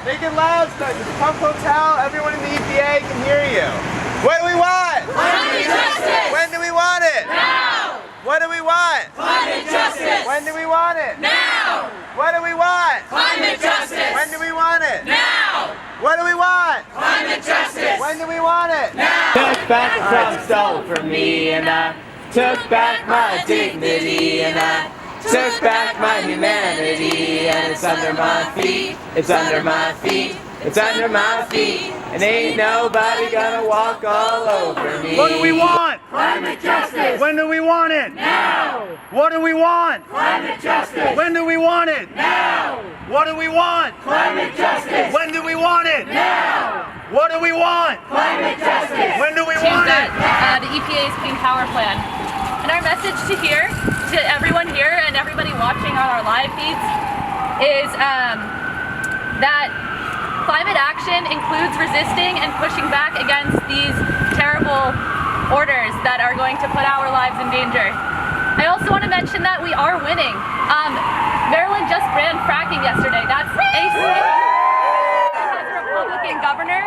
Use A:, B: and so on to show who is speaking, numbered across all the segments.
A: Make it loud so the Pump Hotel, everyone in the EPA can hear you. What do we want?
B: Climate justice!
A: When do we want it?
B: Now!
A: What do we want?
B: Climate justice!
A: When do we want it?
B: Now!
A: What do we want?
B: Climate justice!
A: When do we want it?
B: Now!
A: What do we want?
B: Climate justice!
A: When do we want it?
B: Now!
C: Took back some stole from me, and I took back my dignity, and I took back my humanity, and it's under my feet, it's under my feet, it's under my feet, and ain't nobody gonna walk all over me.
D: What do we want?
B: Climate justice!
D: When do we want it?
B: Now!
D: What do we want?
B: Climate justice!
D: When do we want it?
B: Now!
D: What do we want?
B: Climate justice!
D: When do we want it?
B: Now!
D: What do we want?
B: Climate justice!
D: When do we want it?
E: The EPA's Clean Power Plan. And our message to everyone here and everybody watching on our live feeds is that climate action includes resisting and pushing back against these terrible orders that are going to put our lives in danger. I also want to mention that we are winning. Maryland just banned fracking yesterday. That's a state that has a Republican governor.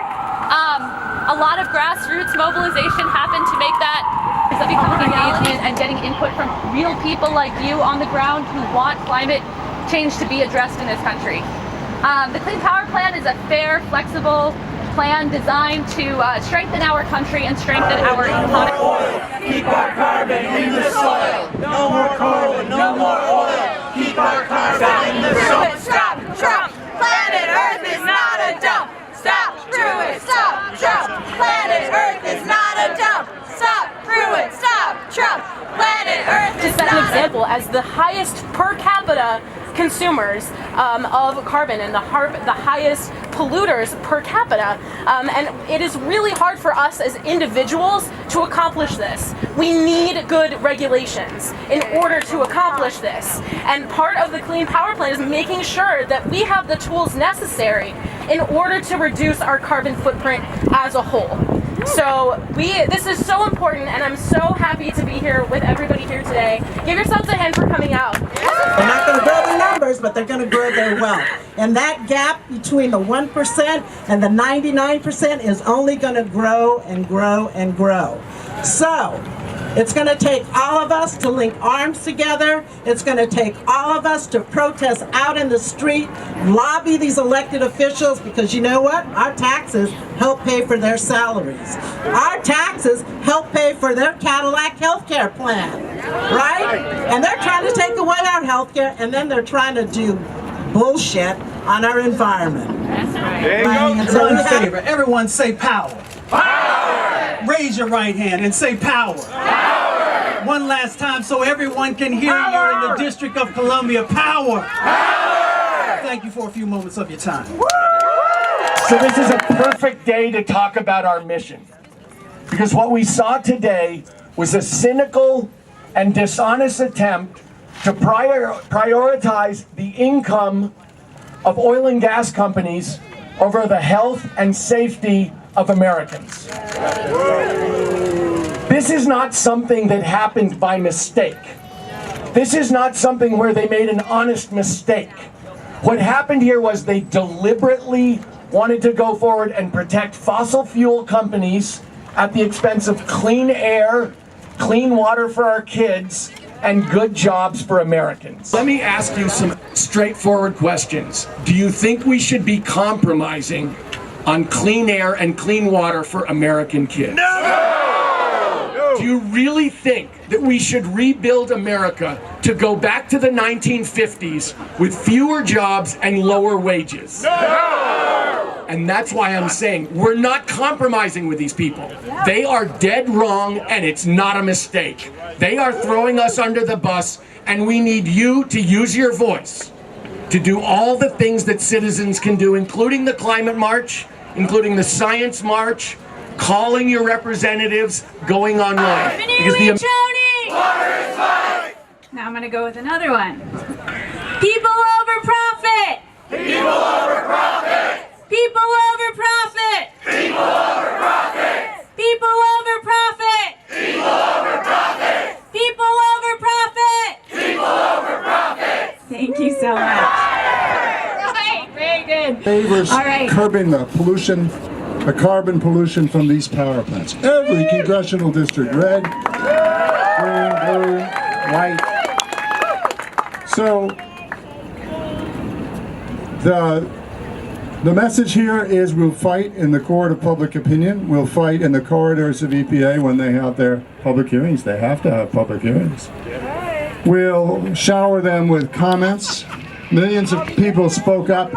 E: A lot of grassroots mobilization happened to make that become a reality, and getting input from real people like you on the ground who want climate change to be addressed in this country. The Clean Power Plan is a fair, flexible plan designed to strengthen our country and strengthen our economy.
B: Keep our carbon in the soil! No more coal and no more oil! Keep our carbon in the soil!
F: Stop Trump! Planet Earth is not a dump! Stop Pruitt! Stop Trump! Planet Earth is not a dump! Stop Pruitt! Stop Trump! Planet Earth is
G: Just
F: not
G: an example, as the highest per capita consumers of carbon and the highest polluters per capita, and it is really hard for us as individuals to accomplish this. We need good regulations in order to accomplish this, and part of the Clean Power Plan is making sure that we have the tools necessary in order to reduce our carbon footprint as a whole. So this is so important, and I'm so happy to be here with everybody here today. Give yourselves a hand for coming out.
H: They're not going to grow their numbers, but they're going to grow their wealth. And that gap between the 1% and the 99% is only going to grow and grow and grow. So it's going to take all of us to link arms together. It's going to take all of us to protest out in the street, lobby these elected officials, because you know what? Our taxes help pay for their salaries. Our taxes help pay for their Cadillac health care plan, right? And they're trying to take away our health care, and then they're trying to do bullshit on our environment.
E: That's right.
A: There you go.
D: All in favor. Everyone say power. Power! Raise your right hand and say power. Power! One last time so everyone can hear you in the District of Columbia. Power! Power! Thank you for a few moments of your time.
I: So this is a perfect day to talk about our mission. Because what we saw today was a cynical and dishonest attempt to prioritize the income of oil and gas companies over the health and safety of Americans. This is not something that happened by mistake. This is not something where they made an honest mistake. What happened here was they deliberately wanted to go forward and protect fossil fuel companies at the expense of clean air, clean water for our kids, and good jobs for Americans. Let me ask you some straightforward questions. Do you think we should be compromising on clean air and clean water for American kids? No! Do you really think that we should rebuild America to go back to the 1950s with fewer jobs and lower wages? No! And that's why I'm saying we're not compromising with these people. They are dead wrong, and it's not a mistake. They are throwing us under the bus, and we need you to use your voice to do all the things that citizens can do, including the climate march, including the science march, calling your representatives, going online.
F: Because
B: Water is life!
F: Now I'm going to go with another one. People over profit!
B: People over profit!
F: People over profit!
B: People over profit!
F: People over profit!
B: People over profit!
F: People over profit!
B: People over profit!
F: Thank you so much. Right, very good.
J: favors curbing the pollution, the carbon pollution from these power plants. Every congressional district, red, green, blue, white. So the message here is we'll fight in the court of public opinion. We'll fight in the corridors of EPA when they have their public hearings. They have to have public hearings. We'll shower them with comments. Millions of people spoke up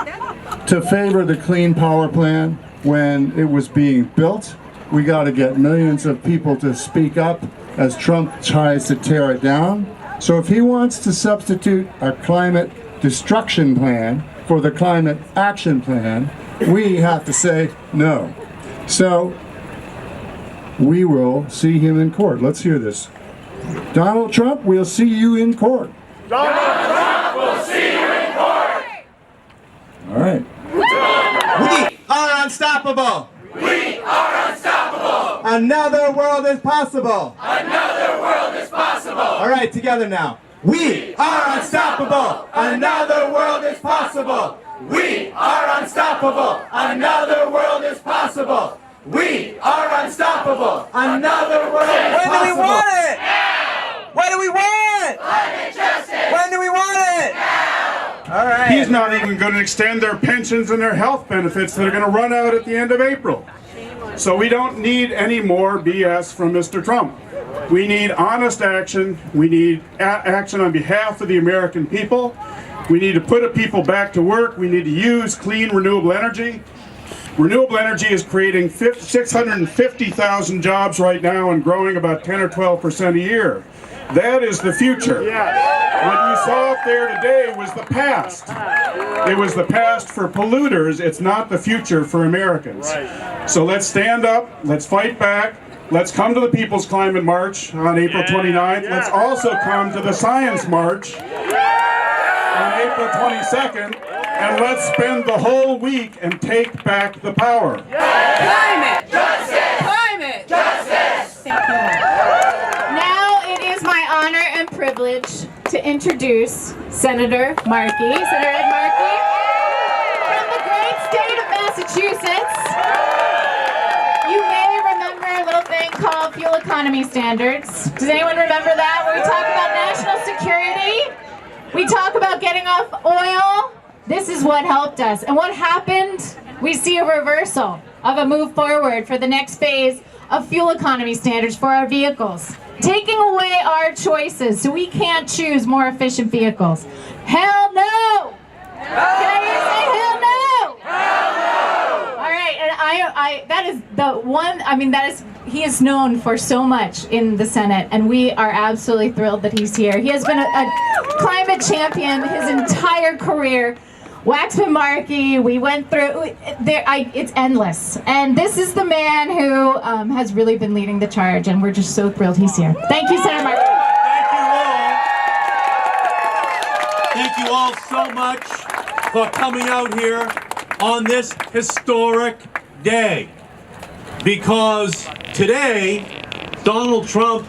J: to favor the Clean Power Plan when it was being built. We got to get millions of people to speak up as Trump tries to tear it down. So if he wants to substitute a climate destruction plan for the climate action plan, we have to say no. So we will see him in court. Let's hear this. Donald Trump, we'll see you in court.
B: Donald Trump will see you in court.
J: All right.
A: We are unstoppable.
B: We are unstoppable.
A: Another world is possible.
B: Another world is possible.
A: All right, together now. We are unstoppable. Another world is possible. We are unstoppable. Another world is possible. We are unstoppable. Another world is possible.
C: When do we want it?
B: Now.
C: What do we want?
B: Climate justice.
C: When do we want it?
B: Now.
C: All right.
K: He's not even going to extend their pensions and their health benefits that are going to run out at the end of April. So we don't need any more BS from Mr. Trump. We need honest action. We need action on behalf of the American people. We need to put people back to work. We need to use clean, renewable energy. Renewable energy is creating 650,000 jobs right now and growing about 10 or 12% a year. That is the future. What you saw up there today was the past. It was the past for polluters. It's not the future for Americans. So let's stand up. Let's fight back. Let's come to the People's Climate March on April 29th. Let's also come to the Science March on April 22nd. And let's spend the whole week and take back the power.
F: Climate justice! Climate justice!
L: Thank you. Now it is my honor and privilege to introduce Senator Markey, Senator Ed Markey, from the great state of Massachusetts. You may remember a little thing called fuel economy standards. Does anyone remember that? Where we talk about national security, we talk about getting off oil. This is what helped us. And what happened? We see a reversal of a move forward for the next phase of fuel economy standards for our vehicles. Taking away our choices so we can't choose more efficient vehicles. Hell no! Can I hear you say hell no?
B: Hell no!
L: All right, and I that is the one, I mean, he is known for so much in the Senate, and we are absolutely thrilled that he's here. He has been a climate champion his entire career. Waxman Markey, we went through, it's endless. And this is the man who has really been leading the charge, and we're just so thrilled he's here. Thank you, Senator Markey.
M: Thank you all. Thank you all so much for coming out here on this historic day. Because today, Donald Trump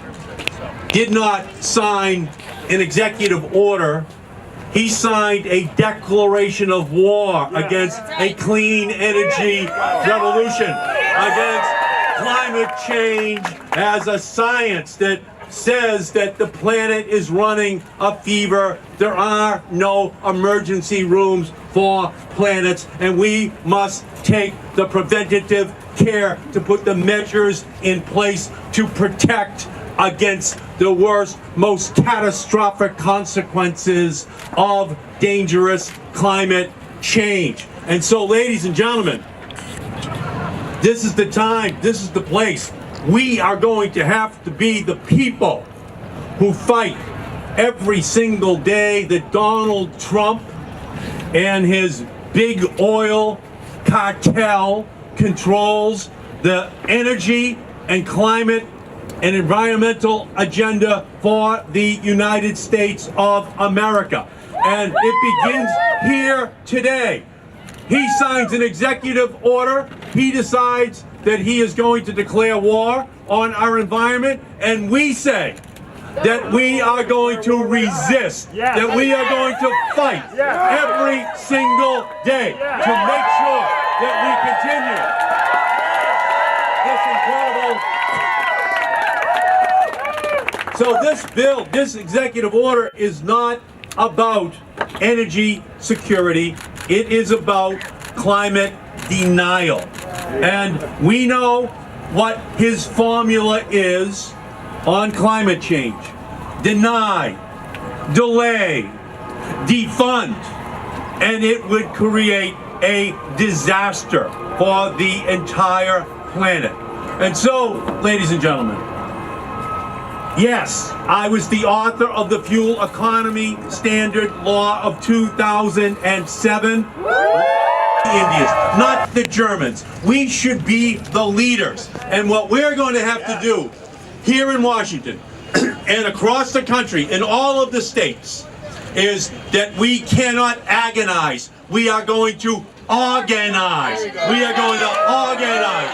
M: did not sign an executive order. He signed a declaration of war against a clean energy revolution, against climate change as a science that says that the planet is running a fever. There are no emergency rooms for planets, and we must take the preventative care to put the measures in place to protect against the worst, most catastrophic consequences of dangerous climate change. And so, ladies and gentlemen, this is the time, this is the place. We are going to have to be the people who fight every single day that Donald Trump and his big oil cartel controls the energy and climate and environmental agenda for the United States of America. And it begins here today. He signs an executive order. He decides that he is going to declare war on our environment. And we say, that we are going to resist, that we are going to fight every single day to make sure that we continue this incredible. So this bill, this executive order is not about energy security. It is about climate denial. And we know what his formula is on climate change. Deny, delay, defund, and it would create a disaster for the entire planet. And so, ladies and gentlemen, yes, I was the author of the Fuel Economy Standard Law of 2007. Indians, not the Germans. We should be the leaders. And what we're going to have to do here in Washington and across the country in all of the states is that we cannot agonize. We are going to organize. We are going to organize.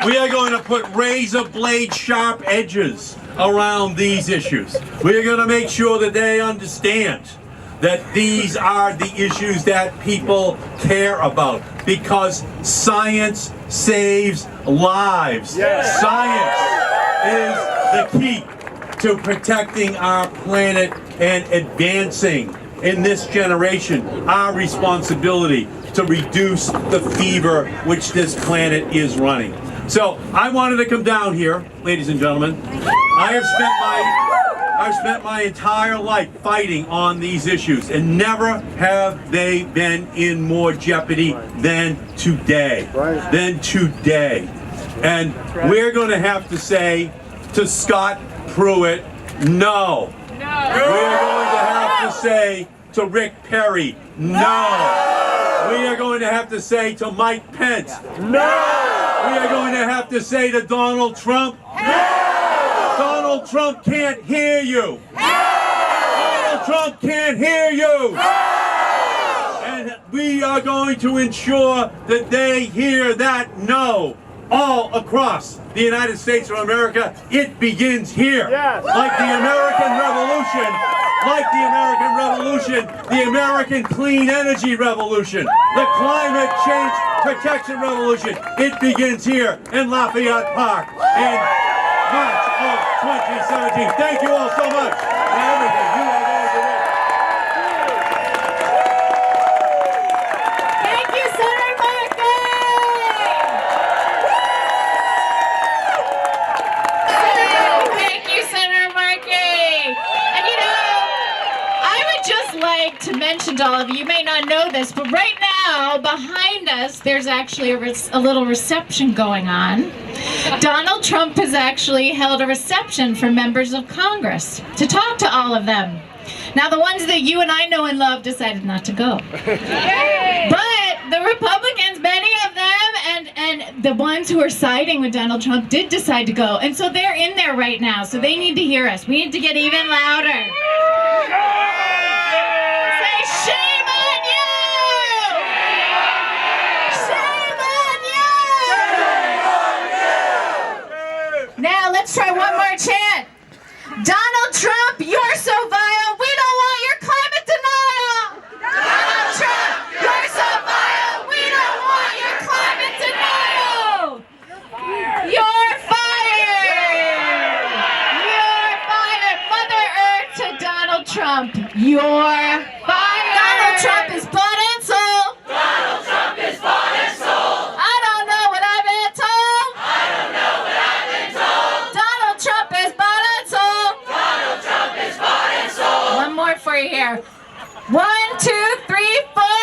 M: We are going to put razor blade sharp edges around these issues. We are going to make sure that they understand that these are the issues that people care about, because science saves lives. Yes. Science is the key to protecting our planet and advancing in this generation our responsibility to reduce the fever which this planet is running. So I wanted to come down here, ladies and gentlemen. I've spent my entire life fighting on these issues, and never have they been in more jeopardy than today. And we're going to have to say to Scott Pruitt, no. We're going to have to say to Rick Perry, no. We are going to have to say to Mike Pence, no. We are going to have to say to Donald Trump, no. Donald Trump can't hear you. Donald Trump can't hear you. And we are going to ensure that they hear that no all across the United States of America. It begins here. Like the American Revolution, the American Clean Energy Revolution, the Climate Change Protection Revolution. It begins here in Lafayette Park in March of 2017. Thank you all so much for everything you are going to do.
L: Thank you, Senator Markey! Thank you, Senator Markey! And you know, I would just like to mention to all of you may not know this, but right now, behind us, there's actually a little reception going on. Donald Trump has actually held a reception for members of Congress to talk to all of them. Now, the ones that you and I know and love decided not to go. But the Republicans, many of them, and the ones who are siding with Donald Trump did decide to go. And so they're in there right now, so they need to hear us. We need to get even louder. Say, shame on you! Shame on you! Now, let's try one more chant. Donald Trump, you're so vile, we don't want your climate denial! Donald Trump, you're so vile, we don't want your climate denial! You're fired! You're fired! Mother Earth to Donald Trump, you're fired! Donald Trump is bought and sold! Donald Trump is bought and sold! I don't know what I've been told! I don't know what I've been told! Donald Trump is bought and sold! Donald Trump is bought and sold! One more for you here. 1, 2, 3, 4.